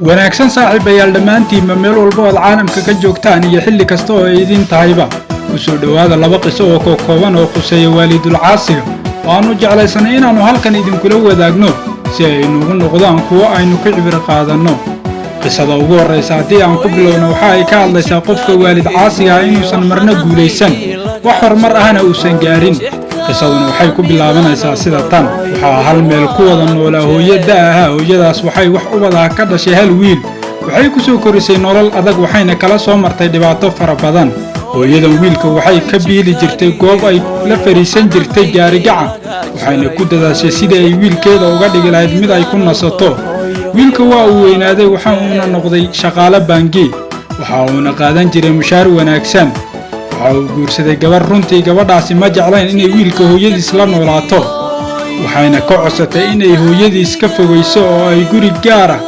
wanaagsan saaxiibayaal dhammaantiinba meel walba oo caalamka ka joogtaan iyo xilli kasta oo ay idin tahayba ku soo dhawaada laba qiso oo kooban oo quseeya waalidul caasiga waanu jeclaysanay inaanu halkan idinkula wadaagno si ay noogu noqdaan kuwo aynu ka cibir qaadanno qisada ugu horeysa haddii aan ku bilowno waxa ay ka hadlaysaa qofka waalid caasiga ah inuusan marna guulaysan wax horumar ahna uusan gaarin qisaduna waxay ku bilaabanaysaa sida tan waxaa hal meel ku wada noolaa hooyada ah hooyadaas waxay wax u wada ka dhashay hal wiil waxay ku soo korisay nolol adag waxayna kala soo martay dhibaato fara badan hooyadan wiilka waxay ka biili jirtay goob ay la fariisan jirtay gaari gacan waxayna ku dadaashay sidii ay wiilkeeda uga dhigi lahayd mid ay ku nasato wiilka waa uu weynaaday waxa uuna noqday shaqaale bangi waxa uuna qaadan jiray mushaar wanaagsan waxa uu guursaday gabar runtii gabadhaasi ma jeclayn inay wiilka hooyadiis la noolaato waxayna ka codsatay inay hooyadiis ka fogeyso oo ay guri gaar ah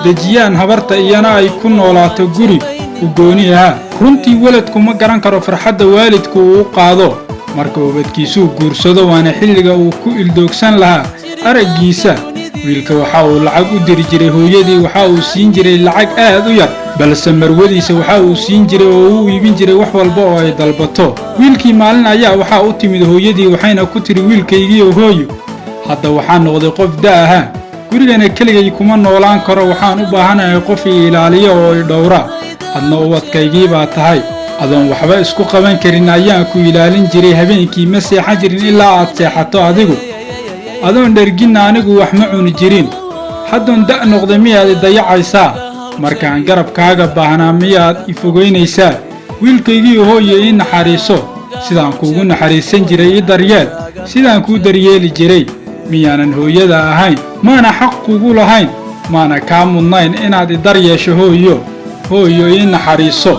dejiyaan habarta iyana ay ku noolaato guri u gooni ah runtii waladku ma garan karo farxadda waalidku uu qaado marka ubadkiisu guursado waana xilliga uu ku ildoogsan lahaa araggiisa wiilka waxa uu lacag u diri jiray hooyadii waxa uu siin jiray lacag aad u yar balse marwadiisa waxa uu siin jiray oo uu iibin jiray wax walba oo ay dalbato wiilkii maalin ayaa waxa u timid hooyadii waxayna ku tiri wiilkaygii hooyo hadda waxaan noqday qof da'aha gurigana keligay kuma noolaan karo waxaan u baahanahay qof i ilaaliyo oo i dhowra hadna ubadkaygii baa tahay adoon waxba isku qaban karin ayaan ku ilaalin jiray habeenkii ma seexan jirin ilaa aad seexato adigu adoon dherginna anigu wax ma cuni jirin haddoon da' noqday miyaad i dayacaysaa markaan garabkaaga baahnaa miyaad i fogaynaysaa wiilkaygii hooyo ii naxariiso sidaan kuugu naxariisan jiray ii daryeel sidaan kuu daryeeli jiray miyaanan hooyada ahayn maana xaq kugu lahayn maana kaa mudnayn inaad i daryeesho hooyo ii naxariiso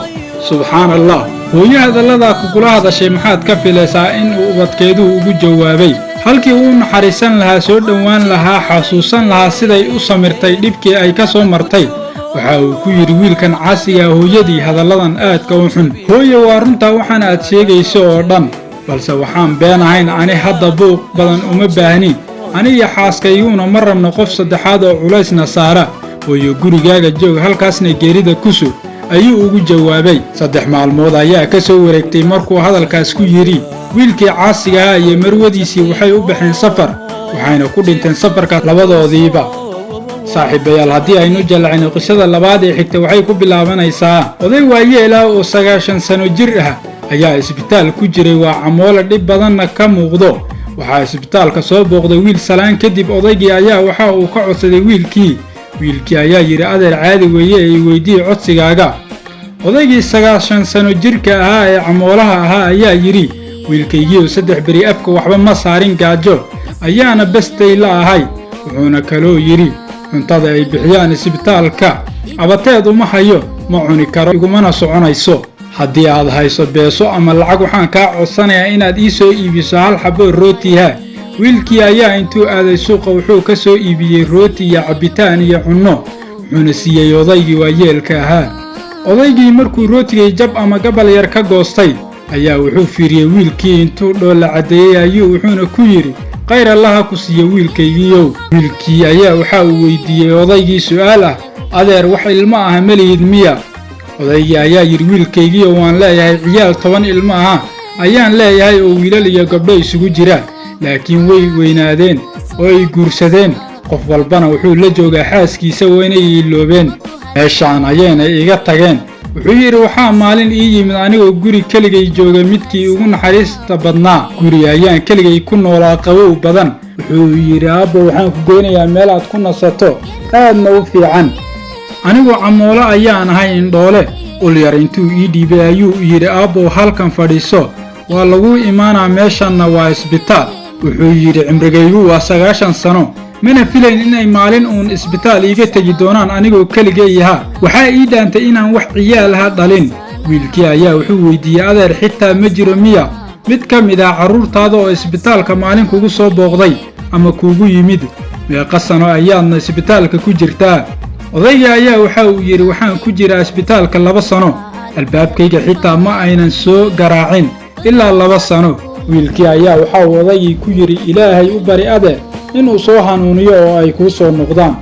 subxaan allah hooyo hadalladaa kugula hadashay maxaad ka filaysaa in uu ubadkeeduu ugu jawaabay halkii uu naxariisan lahaa soo dhowaan lahaa xasuusan lahaa siday u samirtay dhibkii ay ka soo martay waxa uu ku yidhi wiilkan caasiga hooyadii hadalladan aadka u xun hooye waa runtaa waxaan aad sheegayso oo dhan balse waxaan been ahayn ani hadda buuq badan uma baahnin anigiyo xaaskayguna ma rabno qof saddexaad oo culaysna saara hooyo gurigaaga joog halkaasna geerida ku sug ayuu ugu jawaabay 3 maalmood ayaa ka soo wareegtay markuu hadalkaas ku yidhi wiilkii caasiga ah iyo marwadiisii waxay u baxeen safar waxayna ku dhinteen safarkaas labadoodiiba saaxiibayaal haddii aynu jallacayno qisada labaad ee xigta waxay ku bilaabanaysaa oday waayeela oo 90 sano jir ah ayaa isbitaal ku jiray waa camoole dhib badanna ka muuqdo waxaa isbitaalka soo booqday wiil salaan kadib odaygii ayaa waxa uu ka codsaday wiilkii ayaa yidhi adeer caadi weeye ay weydii codsigaaga odaygii 90 sano jirka ahaa ee camoolaha ahaa ayaa yidhi wiilkaygiioo 3 beri afka waxba ma saarin gaajo ayaana bestay la ahay wuxuuna kaloo yidhi cuntada ay bixiyaan isbitaalka abateed uma hayo ma cuni karo igumana soconayso haddii aad hayso beeso ama lacag waxaan kaa codsanayaa inaad ii soo iibiso hal xabbo rootiha wiilkii ayaa intuu aaday suuqa wuxuu ka soo iibiyey rooti iyo cabbitaan iyo cunno wuxuuna siiyey odaygii waayeelka ahaa odaygii markuu rootigay jab ama gabal yar ka goostay ayaa wuxuu fiiriyey wiilkii intuu dhoolla caddeeyey ayuu wuxuuna ku yidhi khayr allaha ku siiyo wiilkaygiiow wiilkii ayaa waxa uu weydiiyey odaygii su'aal ah adeer wax ilmo ah ma lihid miya odaygii ayaa yidhi wiilkaygiioo waan leeyahay ciyaal 10 ilmo aha ayaan leeyahay oo wiilal iyo gabdho isugu jiraan laakiin way weynaadeen oo ay guursadeen qof walbana wuxuu la joogaa xaaskiisa waynay iloobeen meeshaan ayayna iga tageen wuxuu yidhi waxaa maalin ii yimid anigoo guri keligay jooga midkii ugu naxariista badnaa guri ayaan keligay ku noolaa qabow badan wuxuu yidhi aabbo waxaan ku goynayaa meel aad ku nasato aadna u fiican anigu camoolo ayaan ahay indhoole ulyar intuu ii dhiibay ayuu yidhi aabbow halkan fadhiiso waa laguu imaanaa meeshanna waa isbitaal wuxuu yidhi cimrigaygu waa 90 sano mana filayn inay maalin uun isbitaal iiga tegi doonaan anigoo keligay ahaa waxaa ii dhaantay inaan wax ciyaalaha dhalin wiilkii ayaa wuxuu weydiiyey adeer xitaa ma jiro miya mid ka mid ah carruurtaada oo isbitaalka maalin kugu soo booqday ama kuugu yimid meeqa sano ayaadna isbitaalka ku jirtaa odaygii ayaa waxa uu yidhi waxaan ku jiraa isbitaalka 2 sano albaabkayga xitaa ma aynan soo garaacin ilaa 2 sano wiilkii ayaa waxa uu odaygii ku yidhi ilaahay u bari adeer inuu soo hanuuniyo oo ay kuu soo noqdaan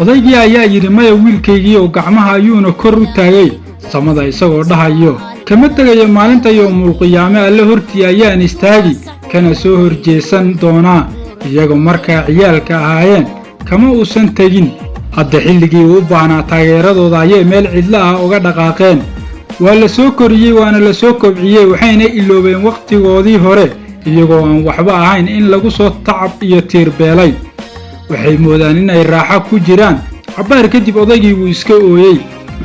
odaygii ayaa yidhi maya wiilkaygii oo gacmaha ayuuna kor u taagay samada isagoo dhahayo kama tegayo maalinta yowmul qiyaame alle hortii ayaan istaagi kana soo horjeesan doonaa iyagoo markaa ciyaalka ahaayeen kama uusan tegin hadda xilligii u baahnaa taageeradooda ayay meel cidla ah uga dhaqaaqeen waa la soo koriyey waana la soo kobciyey waxayna iloobeen wakhtigoodii hore iyagoo aan waxba ahayn in lagu soo tacab iyo tiirbeelay waxay moodaan inay raaxo ku jiraan cabbaar kadib odaygii wuu iska ooyey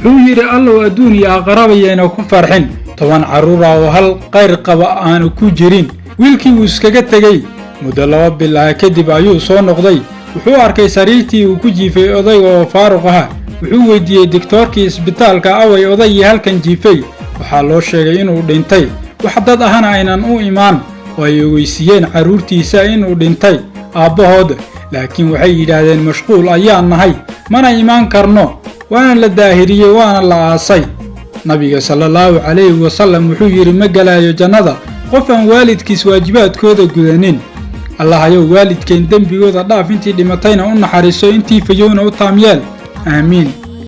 wuxuu yidhi allow adduun iyo aqrabayayna ku farxin 10 carruur ah oo hal qayr qaba aanu ku jirin wiilkii wuu iskaga tegey muddo 2 bil ah kadib ayuu soo noqday wuxuu arkay sariirtii uu ku jiifay odayga oo faaruq ah wuxuu weydiiyey doktorkii isbitaalka away odaygii halkan jiifay waxaa loo sheegay inuu dhintay wax dad ahana aynan u imaan oo ay ogeysiiyeen carruurtiisa inuu dhintay aabbahood laakiin waxay yidhaahdeen mashquul ayaan nahay mana imaan karno waana la daahiriyey waana la aasay nabiga sallallahu calayhi wasallam wuxuu yidhi ma galaayo jannada qof aan waalidkiis waajibaadkooda gudanin allah ayow waalidkeen dembigooda dhaaf intii dhimatayna u naxariiso intii fayowna u taamyeel aamiin